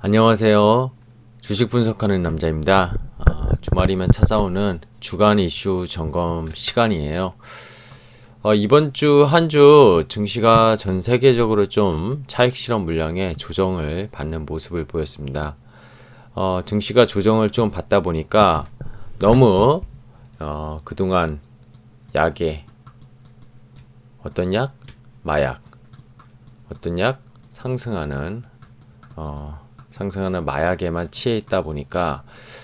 안녕하세요. 주식 분석하는 남자입니다. 주말이면 찾아오는 주간 이슈 점검 시간이에요. 이번 주 한 주 증시가 전 세계적으로 좀 차익 실험 물량의 조정을 받는 모습을 보였습니다. 증시가 조정을 좀 받다 보니까 너무 그동안 약에 어떤 약? 마약. 어떤 약? 상승하는 마약에만 취해 있다 보니까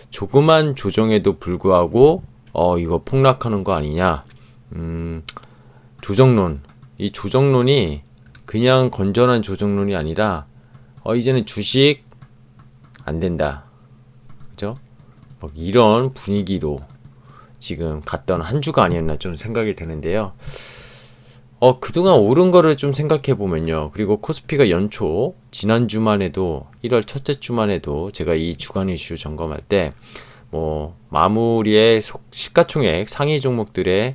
조그만 조정에도 불구하고 이거 폭락하는 거 아니냐. 조정론, 이 조정론이 그냥 건전한 조정론이 아니라 이제는 주식 안 된다, 그죠? 막 이런 분위기로 지금 갔던 한 주가 아니었나 좀 생각이 되는데요. 그동안 오른 거를 좀 생각해 보면요. 그리고 코스피가 연초, 지난주만 해도, 1월 첫째 주만 해도 제가 이 주간 이슈 점검할 때, 마무리의 시가총액 상위 종목들의,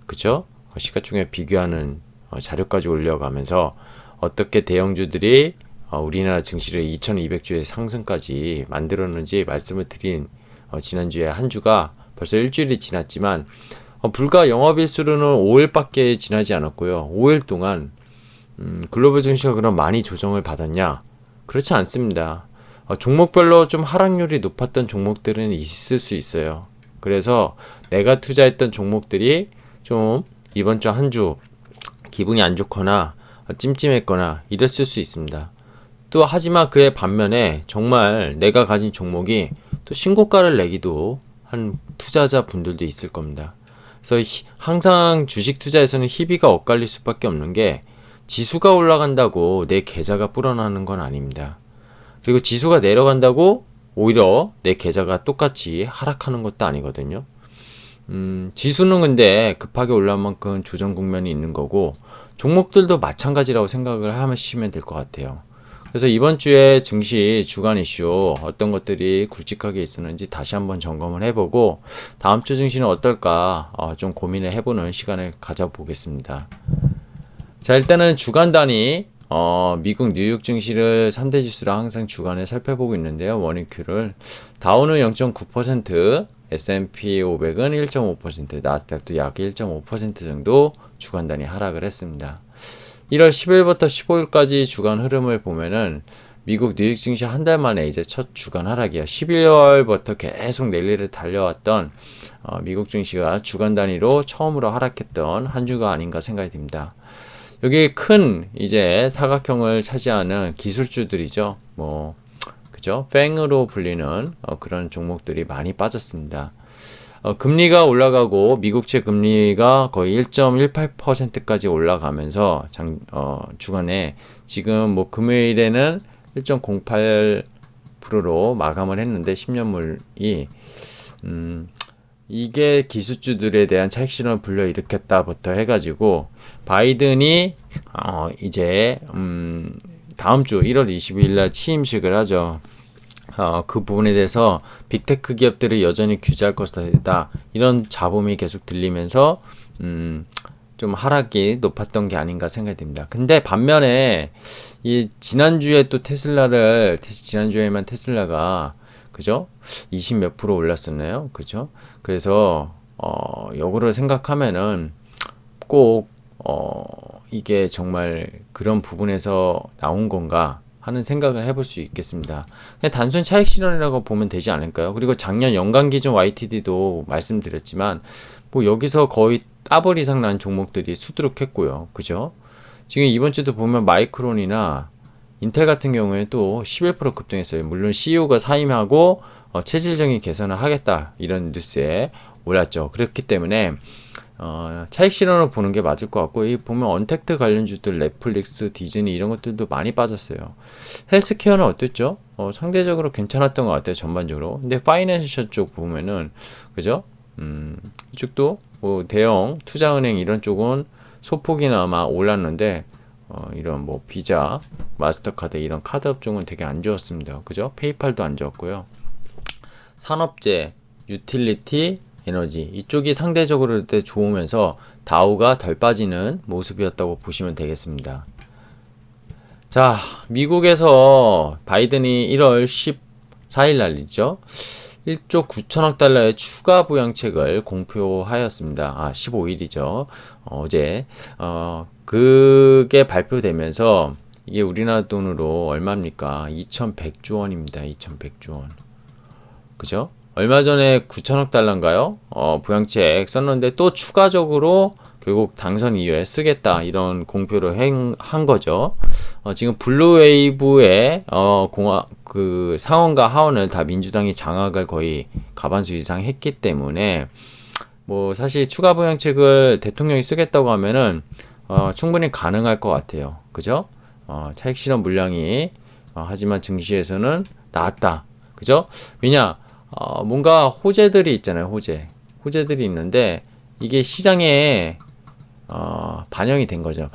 그죠? 시가총액 비교하는 자료까지 올려가면서 어떻게 대형주들이 우리나라 증시를 2200주의 상승까지 만들었는지 말씀을 드린 지난주에 한 주가 벌써 일주일이 지났지만, 불과 영업일수로는 5일밖에 지나지 않았고요. 5일 동안 글로벌 증시가 그럼 많이 조정을 받았냐? 그렇지 않습니다. 종목별로 좀 하락률이 높았던 종목들은 있을 수 있어요. 그래서 내가 투자했던 종목들이 좀 이번 주 한 주 기분이 안 좋거나 찜찜했거나 이랬을 수 있습니다. 또 하지만 그의 반면에 정말 내가 가진 종목이 또 신고가를 내기도 한 투자자 분들도 있을 겁니다. 그래서 항상 주식 투자에서는 희비가 엇갈릴 수밖에 없는 게 지수가 올라간다고 내 계좌가 불어나는 건 아닙니다. 그리고 지수가 내려간다고 오히려 내 계좌가 똑같이 하락하는 것도 아니거든요. 지수는 근데 급하게 올라온 만큼 조정 국면이 있는 거고 종목들도 마찬가지라고 생각을 하시면 될 것 같아요. 그래서 이번 주에 증시 주간 이슈 어떤 것들이 굵직하게 있었는지 다시 한번 점검을 해보고 다음 주 증시는 어떨까 좀 고민을 해보는 시간을 가져보겠습니다. 자, 일단은 주간 단위 미국 뉴욕 증시를 3대 지수로 항상 주간에 살펴보고 있는데요. 원익큐를 다우는 0.9%, S&P 500은 1.5%, 나스닥도 약 1.5% 정도 주간 단위 하락을 했습니다. 1월 10일부터 15일까지 주간 흐름을 보면은 미국 뉴욕 증시 한 달 만에 이제 첫 주간 하락이에요. 12월부터 계속 랠리를 달려왔던 미국 증시가 주간 단위로 처음으로 하락했던 한 주가 아닌가 생각이 듭니다. 여기 큰 이제 사각형을 차지하는 기술주들이죠. 그죠? 팽으로 불리는 그런 종목들이 많이 빠졌습니다. 금리가 올라가고 미국채 금리가 거의 1.18%까지 올라가면서 주간에 지금 금요일에는 1.08%로 마감을 했는데 10년물이 이게 기술주들에 대한 차익 실험을 불러일으켰다부터 해가지고 바이든이 이제 다음 주 1월 22일 날 취임식을 하죠. 그 부분에 대해서 빅테크 기업들을 여전히 규제할 것이다. 이런 잡음이 계속 들리면서 좀 하락이 높았던 게 아닌가 생각이 듭니다. 근데 반면에 이 지난주에 또 지난주에만 테슬라가 그죠? 20 몇 프로 올랐었나요? 그죠? 그래서 역으로 생각하면은 꼭 이게 정말 그런 부분에서 나온 건가 하는 생각을 해볼 수 있겠습니다. 그냥 단순 차익 실현이라고 보면 되지 않을까요? 그리고 작년 연간 기준 YTD도 말씀드렸지만 여기서 거의 더블 이상 난 종목들이 수두룩했고요. 그죠? 지금 이번 주도 보면 마이크론이나 인텔 같은 경우에 또 11% 급등했어요. 물론 CEO가 사임하고 체질적인 개선을 하겠다 이런 뉴스에 올랐죠. 그렇기 때문에 차익 실현을 보는 게 맞을 것 같고, 이 보면 언택트 관련주들 넷플릭스, 디즈니 이런 것들도 많이 빠졌어요. 헬스케어는 어땠죠? 상대적으로 괜찮았던 것 같아요, 전반적으로. 근데 파이낸셜 쪽 보면은 그죠? 이쪽도 대형 투자은행 이런 쪽은 소폭이나마 올랐는데 이런 비자, 마스터카드 이런 카드 업종은 되게 안 좋았습니다. 그죠? 페이팔도 안 좋았고요. 산업재, 유틸리티, 에너지 이쪽이 상대적으로 좋으면서 다우가 덜 빠지는 모습이었다고 보시면 되겠습니다. 자, 미국에서 바이든이 1월 14일 날이죠. 1조 9천억 달러의 추가 부양책을 공표하였습니다. 15일이죠. 어제. 그게 발표되면서 이게 우리나라 돈으로 얼마입니까? 2,100조 원입니다. 2,100조 원. 그죠? 얼마 전에 9천억 달러인가요? 부양책 썼는데 또 추가적으로 결국 당선 이후에 쓰겠다 이런 공표를 한 거죠. 지금 블루웨이브의 그 상원과 하원을 다 민주당이 장악을 거의 과반수 이상 했기 때문에 뭐 사실 추가 부양책을 대통령이 쓰겠다고 하면은 충분히 가능할 것 같아요. 그죠? 차익 실현 물량이 하지만 증시에서는 나왔다. 그죠? 왜냐? 뭔가 호재들이 있잖아요. 호재들이 있는데 이게 시장에 반영이 된 거죠.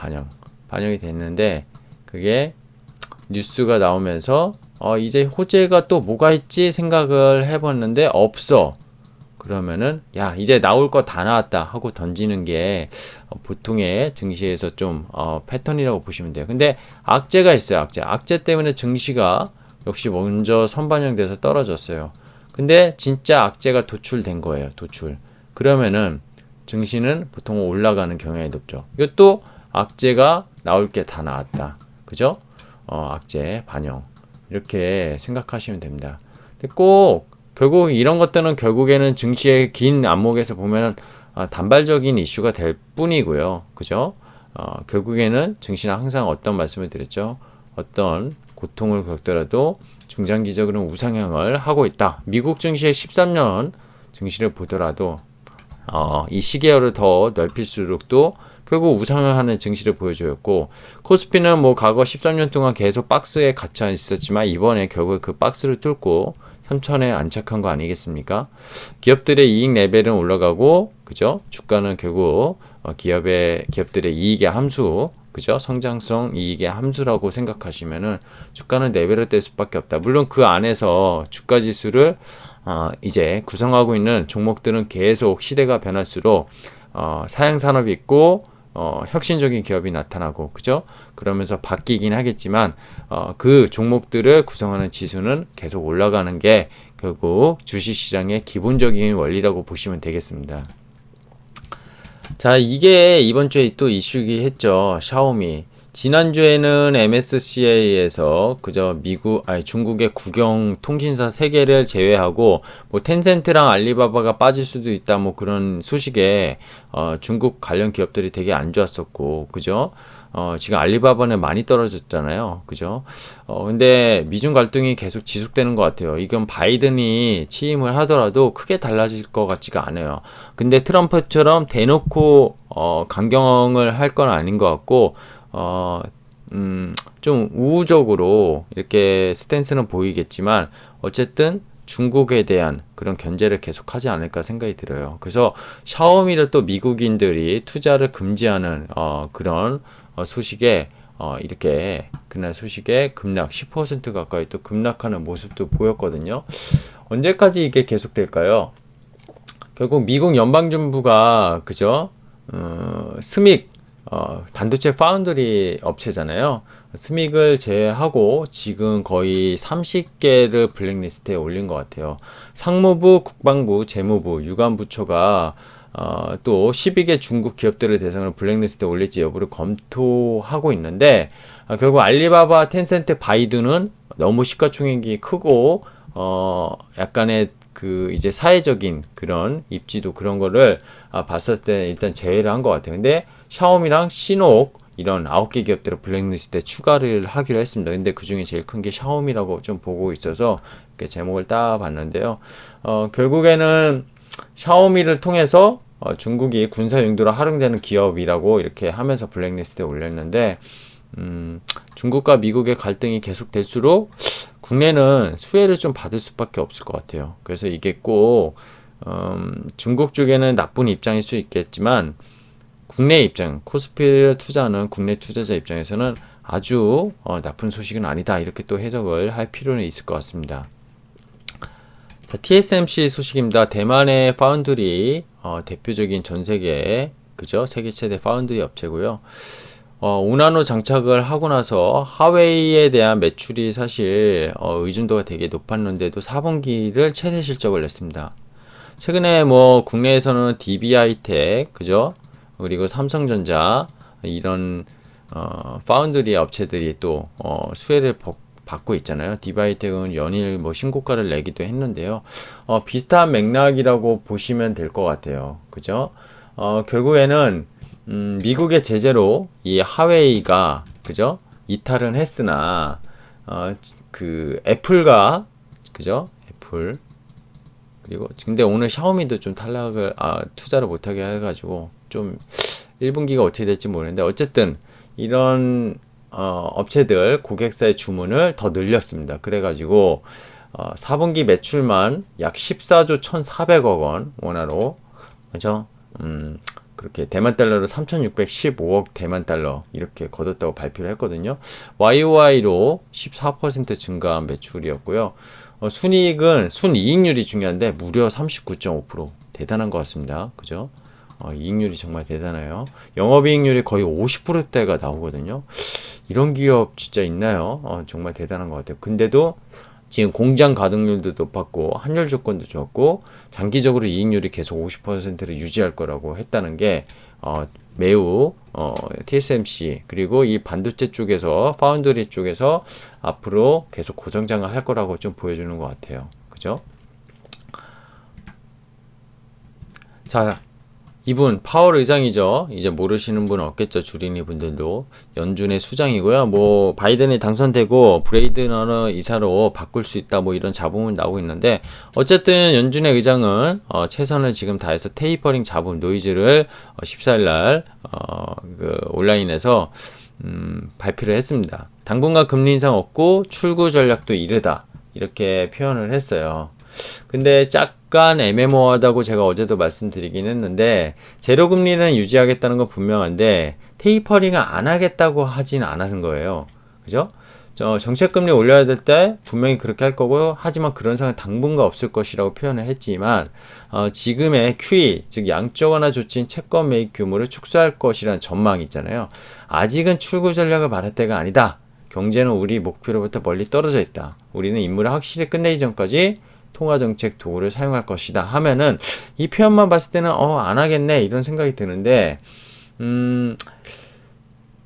반영이 됐는데 그게 뉴스가 나오면서 이제 호재가 또 뭐가 있지 생각을 해봤는데 없어. 그러면은 야 이제 나올 거 다 나왔다 하고 던지는 게 보통의 증시에서 좀 패턴이라고 보시면 돼요. 근데 악재가 있어요. 악재 때문에 증시가 역시 먼저 선반영돼서 떨어졌어요. 근데 진짜 악재가 도출된 거예요. 그러면은 증시는 보통 올라가는 경향이 높죠. 이것도 악재가 나올 게 다 나왔다. 그죠? 악재 반영. 이렇게 생각하시면 됩니다. 근데 꼭 결국 이런 것들은 결국에는 증시의 긴 안목에서 보면 단발적인 이슈가 될 뿐이고요. 그죠? 결국에는 증시는 항상 어떤 말씀을 드렸죠? 어떤 고통을 겪더라도 중장기적으로는 우상향을 하고 있다. 미국 증시의 13년 증시를 보더라도 이 시계열을 더 넓힐수록 또 결국 우상을 하는 증시를 보여주었고 코스피는 뭐 과거 13년 동안 계속 박스에 갇혀 있었지만 이번에 결국 그 박스를 뚫고 3천에 안착한 거 아니겠습니까? 기업들의 이익 레벨은 올라가고 그죠? 주가는 결국 기업들의 이익의 함수 그죠? 성장성 이익의 함수라고 생각하시면은 주가는 레벨을 뗄 수밖에 없다. 물론 그 안에서 주가 지수를 이제 구성하고 있는 종목들은 계속 시대가 변할수록 사양 산업이 있고 혁신적인 기업이 나타나고 그죠? 그러면서 바뀌긴 하겠지만 그 종목들을 구성하는 지수는 계속 올라가는 게 결국 주식시장의 기본적인 원리라고 보시면 되겠습니다. 자, 이게 이번 주에 또 이슈기 했죠. 샤오미. 지난주에는 MSCI에서 그저 중국의 국영 통신사 3개를 제외하고 뭐 텐센트랑 알리바바가 빠질 수도 있다 뭐 그런 소식에 중국 관련 기업들이 되게 안 좋았었고 그죠? 지금 알리바바는 많이 떨어졌잖아요. 그죠? 근데 미중 갈등이 계속 지속되는 것 같아요. 이건 바이든이 취임을 하더라도 크게 달라질 것 같지가 않아요. 근데 트럼프처럼 대놓고 강경을 할 건 아닌 것 같고 좀 우호적으로 이렇게 스탠스는 보이겠지만 어쨌든 중국에 대한 그런 견제를 계속하지 않을까 생각이 들어요. 그래서 샤오미를 또 미국인들이 투자를 금지하는 그런 소식에 이렇게 그날 소식에 급락 10% 가까이 또 급락하는 모습도 보였거든요. 언제까지 이게 계속될까요? 결국 미국 연방정부가 그죠? 스믹 반도체 파운드리 업체잖아요. 스믹을 제외하고 지금 거의 30개를 블랙리스트에 올린 것 같아요. 상무부, 국방부, 재무부, 유관부처가 또 12개 중국 기업들을 대상으로 블랙리스트에 올릴지 여부를 검토하고 있는데 결국 알리바바, 텐센트, 바이두는 너무 시가총액이 크고 약간의 그 이제 사회적인 그런 입지도 그런 거를 봤을 때 일단 제외를 한 것 같아요. 근데 샤오미랑 신옥 이런 9개 기업들을 블랙리스트에 추가를 하기로 했습니다. 근데 그 중에 제일 큰 게 샤오미라고 좀 보고 있어서 이렇게 제목을 따봤는데요. 결국에는 샤오미를 통해서 중국이 군사 용도로 활용되는 기업이라고 이렇게 하면서 블랙리스트에 올렸는데 중국과 미국의 갈등이 계속될수록 국내는 수혜를 좀 받을 수밖에 없을 것 같아요. 그래서 이게 꼭 중국 쪽에는 나쁜 입장일 수 있겠지만 국내 입장, 코스피를 투자하는 국내 투자자 입장에서는 아주 나쁜 소식은 아니다. 이렇게 또 해석을 할 필요는 있을 것 같습니다. 자, TSMC 소식입니다. 대만의 파운드리 대표적인 전 세계 그죠? 세계 최대 파운드리 업체고요. 오나노 장착을 하고 나서 하웨이에 대한 매출이 사실 의존도가 되게 높았는데도 4분기를 최대 실적을 냈습니다. 최근에 뭐 국내에서는 DB하이텍, 그죠? 그리고 삼성전자 이런 파운드리 업체들이 또 수혜를 받고 있잖아요. DB하이텍은 연일 뭐 신고가를 내기도 했는데요. 비슷한 맥락이라고 보시면 될 것 같아요. 그죠? 결국에는 미국의 제재로 이 하웨이가 그죠? 이탈은 했으나 그 애플과 그죠? 애플 그리고 근데 오늘 샤오미도 좀 탈락을 투자를 못하게 해가지고 좀 1분기가 어떻게 될지 모르는데 어쨌든 이런 업체들 고객사의 주문을 더 늘렸습니다. 그래가지고 4분기 매출만 약 14조 1,400억 원 원화로 그죠? 그렇게 대만 달러로 3,615억 대만 달러 이렇게 거뒀다고 발표를 했거든요. YOY로 14% 증가한 매출이었고요. 순이익은 순이익률이 중요한데 무려 39.5% 대단한 것 같습니다. 그죠? 이익률이 정말 대단해요. 영업이익률이 거의 50%대가 나오거든요. 이런 기업 진짜 있나요? 정말 대단한 것 같아요. 근데도 지금 공장 가동률도 높았고 환율 조건도 좋았고 장기적으로 이익률이 계속 50%를 유지할 거라고 했다는 게 매우 TSMC 그리고 이 반도체 쪽에서 파운드리 쪽에서 앞으로 계속 고성장을 할 거라고 좀 보여주는 것 같아요. 그죠? 자, 이분 파월 의장이죠. 이제 모르시는 분 없겠죠. 주린이 분들도. 연준의 수장이고요. 뭐 바이든이 당선되고 브레이드 러너 이사로 바꿀 수 있다. 뭐 이런 자문은 나오고 있는데 어쨌든 연준의 의장은 최선을 지금 다해서 테이퍼링 잡음 노이즈를 14일 날 그 온라인에서 발표를 했습니다. 당분간 금리 인상 없고 출구 전략도 이르다. 이렇게 표현을 했어요. 근데 약간 애매모호하다고 제가 어제도 말씀드리긴 했는데 제로금리는 유지하겠다는 건 분명한데 테이퍼링을 안 하겠다고 하진 않았은 거예요. 그죠? 정책금리 올려야 될 때 분명히 그렇게 할 거고 하지만 그런 상황 당분간 없을 것이라고 표현을 했지만 지금의 QE 즉 양적 완화 조치인 채권 매입 규모를 축소할 것이라는 전망이 있잖아요. 아직은 출구 전략을 말할 때가 아니다. 경제는 우리 목표로부터 멀리 떨어져 있다. 우리는 임무를 확실히 끝내기 전까지 통화정책 도구를 사용할 것이다 하면은 이 표현만 봤을 때는 안 하겠네 이런 생각이 드는데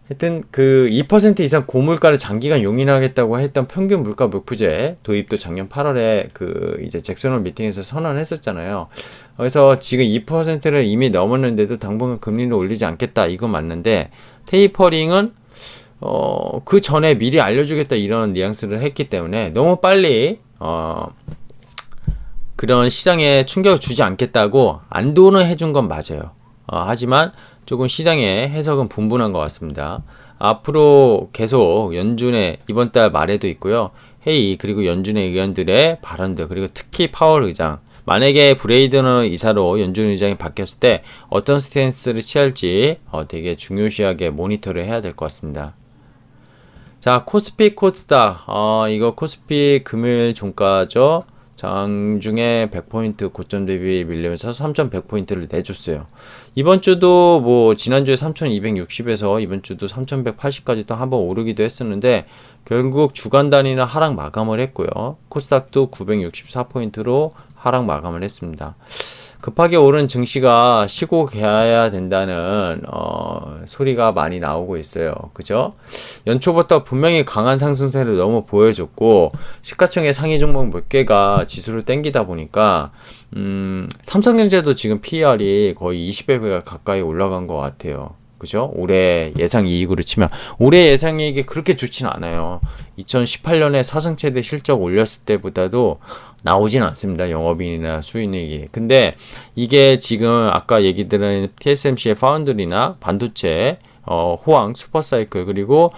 하여튼 그 2% 이상 고물가를 장기간 용인하겠다고 했던 평균 물가 목표제 도입도 작년 8월에 그 이제 잭슨홀 미팅에서 선언했었잖아요. 그래서 지금 2%를 이미 넘었는데도 당분간 금리를 올리지 않겠다 이건 맞는데 테이퍼링은 그 전에 미리 알려주겠다 이런 뉘앙스를 했기 때문에 너무 빨리 그런 시장에 충격을 주지 않겠다고 안도는 해준 건 맞아요. 하지만 조금 시장의 해석은 분분한 것 같습니다. 앞으로 계속 연준의 이번 달 말에도 있고요. 회의 그리고 연준의 의원들의 발언들 그리고 특히 파월 의장 만약에 브레이드너 이사로 연준 의장이 바뀌었을 때 어떤 스탠스를 취할지 되게 중요시하게 모니터를 해야 될 것 같습니다. 자, 코스피 코스닥 이거 코스피 금요일 종가죠. 장중에 100포인트 고점 대비 밀리면서 3100포인트를 내줬어요. 이번 주도 뭐 지난주에 3260에서 이번 주도 3180까지 또 한번 오르기도 했었는데 결국 주간 단위는 하락 마감을 했고요. 코스닥도 964포인트로 하락 마감을 했습니다. 급하게 오른 증시가 쉬고 가야 된다는 소리가 많이 나오고 있어요. 그죠? 연초부터 분명히 강한 상승세를 너무 보여줬고 시가총액 상위 종목 몇 개가 지수를 땡기다 보니까 삼성전자도 지금 PER이 거의 20배 가까이 올라간 것 같아요. 그죠? 올해 예상 이익으로 치면 올해 예상 이익이 그렇게 좋지는 않아요. 2018년에 사상 최대 실적 올렸을 때보다도 나오진 않습니다. 영업이익이나 수익률이. 근데 이게 지금 아까 얘기 드린 TSMC의 파운드리나 반도체, 호황, 슈퍼사이클 그리고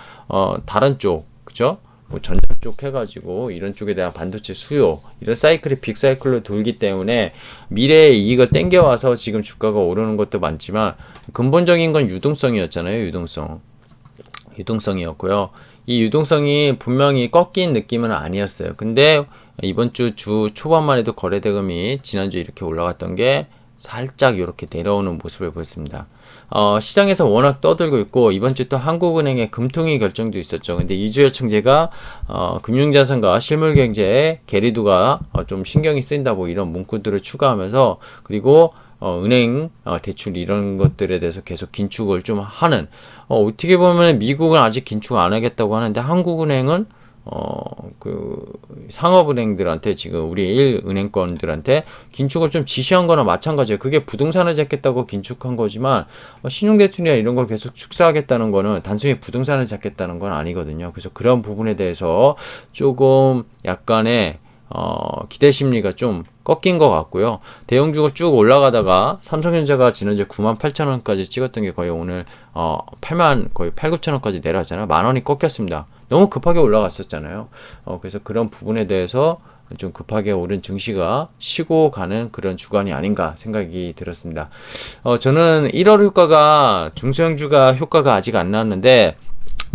다른 쪽, 그죠? 뭐 전자 쪽 해가지고 이런 쪽에 대한 반도체 수요 이런 사이클이 빅사이클로 돌기 때문에 미래의 이익을 땡겨와서 지금 주가가 오르는 것도 많지만 근본적인 건 유동성이었잖아요. 유동성이었고요. 이 유동성이 분명히 꺾인 느낌은 아니었어요. 근데 이번 주 초반만 해도 거래대금이 지난주 이렇게 올라갔던 게 살짝 이렇게 내려오는 모습을 보였습니다. 시장에서 워낙 떠들고 있고 이번 주 또 한국은행의 금통위 결정도 있었죠. 근데 이주열 총재가 금융자산과 실물경제에 계리도가 좀 신경이 쓰인다 뭐 이런 문구들을 추가하면서 그리고 은행 대출 이런 것들에 대해서 계속 긴축을 좀 하는 어떻게 보면 미국은 아직 긴축 안 하겠다고 하는데 한국은행은 그 상업은행들한테 지금 우리 1은행권들한테 긴축을 좀 지시한 거나 마찬가지예요. 그게 부동산을 잡겠다고 긴축한 거지만 신용대출이나 이런 걸 계속 축소하겠다는 거는 단순히 부동산을 잡겠다는 건 아니거든요. 그래서 그런 부분에 대해서 조금 약간의 기대 심리가 좀 꺾인 것 같고요. 대형주가 쭉 올라가다가 삼성전자가 지난주에 98,000원까지 찍었던 게 거의 오늘 8만 거의 8, 9천원까지 내려왔잖아요. 만 원이 꺾였습니다. 너무 급하게 올라갔었잖아요. 그래서 그런 부분에 대해서 좀 급하게 오른 증시가 쉬고 가는 그런 주간이 아닌가 생각이 들었습니다. 저는 1월 효과가 중소형주가 효과가 아직 안 나왔는데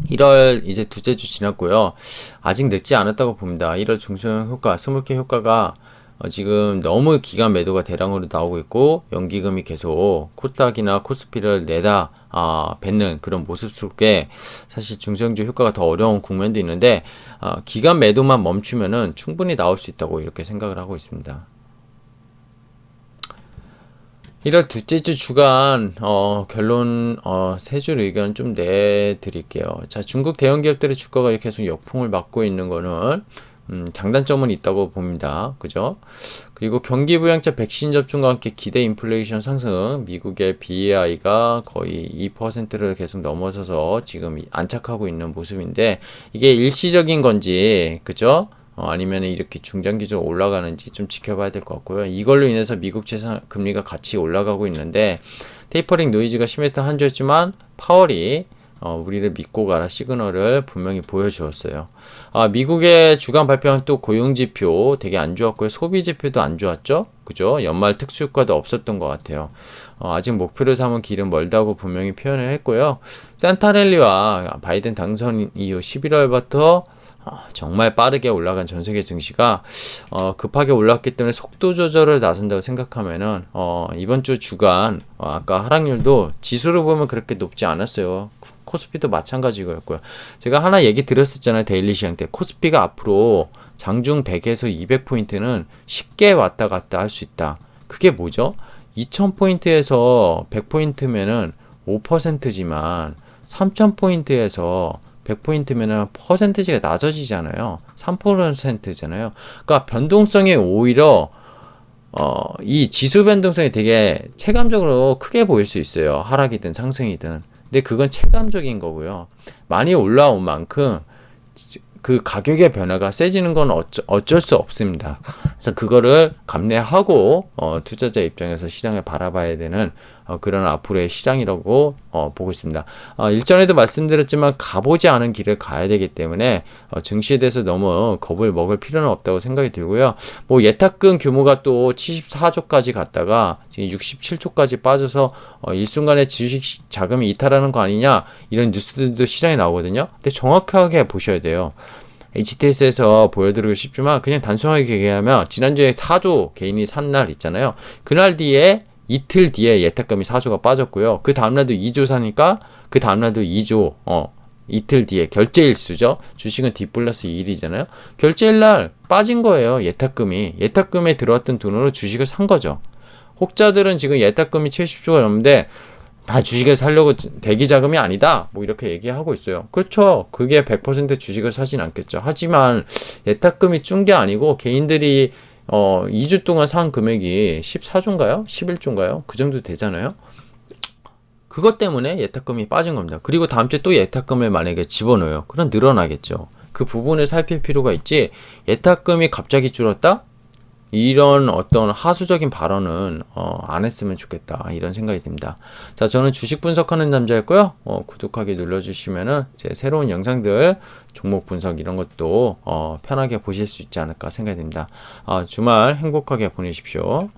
1월 이제 두째 주 지났고요. 아직 늦지 않았다고 봅니다. 1월 중소형 효과, 스몰캡 효과가 지금 너무 기간 매도가 대량으로 나오고 있고 연기금이 계속 코스닥이나 코스피를 내다 뱉는 그런 모습 속에 사실 중소형주 효과가 더 어려운 국면도 있는데 기간 매도만 멈추면은 충분히 나올 수 있다고 이렇게 생각을 하고 있습니다. 1월 둘째 주 주간 결론 세 줄 의견 좀 내드릴게요. 자, 중국 대형 기업들의 주가가 계속 역풍을 맞고 있는 거는 장단점은 있다고 봅니다. 그죠? 그리고 경기 부양차 백신 접종과 함께 기대 인플레이션 상승, 미국의 BAI가 거의 2%를 계속 넘어서서 지금 안착하고 있는 모습인데 이게 일시적인 건지, 그죠? 아니면 이렇게 중장기적으로 올라가는지 좀 지켜봐야 될 것 같고요. 이걸로 인해서 미국 채권 금리가 같이 올라가고 있는데 테이퍼링 노이즈가 심했던 한 주였지만 파월이 우리를 믿고 가라 시그널을 분명히 보여주었어요. 미국의 주간 발표한 또 고용지표 되게 안 좋았고요. 소비지표도 안 좋았죠. 그죠? 연말 특수효과도 없었던 것 같아요. 아직 목표를 삼은 길은 멀다고 분명히 표현을 했고요. 산타랠리와 바이든 당선 이후 11월부터 정말 빠르게 올라간 전세계 증시가 급하게 올랐기 때문에 속도 조절을 나선다고 생각하면은 이번 주 주간 아까 하락률도 지수로 보면 그렇게 높지 않았어요. 코스피도 마찬가지고요. 제가 하나 얘기 드렸었잖아요. 데일리 시장 때 코스피가 앞으로 장중 100에서 200포인트는 쉽게 왔다 갔다 할 수 있다. 그게 뭐죠? 2000포인트에서 100포인트면은 5%지만 3000포인트에서 100포인트면은 퍼센티지가 낮아지잖아요. 3%잖아요. 그러니까 변동성이 오히려 이 지수 변동성이 되게 체감적으로 크게 보일 수 있어요. 하락이든 상승이든. 근데 그건 체감적인 거고요. 많이 올라온 만큼 그 가격의 변화가 세지는 건 어쩔 수 없습니다. 그래서 그거를 감내하고 투자자 입장에서 시장을 바라봐야 되는 그런 앞으로의 시장이라고 보고 있습니다. 일전에도 말씀드렸지만 가보지 않은 길을 가야 되기 때문에 증시에 대해서 너무 겁을 먹을 필요는 없다고 생각이 들고요. 뭐 예탁금 규모가 또 74조까지 갔다가 지금 67조까지 빠져서 일순간에 주식 자금이 이탈하는 거 아니냐 이런 뉴스들도 시장에 나오거든요. 근데 정확하게 보셔야 돼요. HTS에서 보여드리고 싶지만 그냥 단순하게 얘기하면 지난주에 4조 개인이 산 날 있잖아요. 그날 뒤에 이틀 뒤에 예탁금이 4조가 빠졌고요. 그 다음날도 2조 사니까 그 다음날도 2조 이틀 뒤에 결제일수죠. 주식은 D 플러스 2일이잖아요. 결제일날 빠진 거예요. 예탁금에 들어왔던 돈으로 주식을 산 거죠. 혹자들은 지금 예탁금이 70조가 넘는데 다 주식을 사려고 대기 자금이 아니다. 뭐 이렇게 얘기하고 있어요. 그렇죠. 그게 100% 주식을 사진 않겠죠. 하지만 예탁금이 준 게 아니고 개인들이 2주 동안 산 금액이 14조인가요? 11조인가요? 그 정도 되잖아요. 그것 때문에 예탁금이 빠진 겁니다. 그리고 다음 주에 또 예탁금을 만약에 집어넣어요. 그럼 늘어나겠죠. 그 부분을 살필 필요가 있지. 예탁금이 갑자기 줄었다? 이런 어떤 하수적인 발언은 안 했으면 좋겠다 이런 생각이 듭니다. 자, 저는 주식 분석하는 남자였고요. 구독하기 눌러주시면은 제 새로운 영상들 종목 분석 이런 것도 편하게 보실 수 있지 않을까 생각이 듭니다. 주말 행복하게 보내십시오.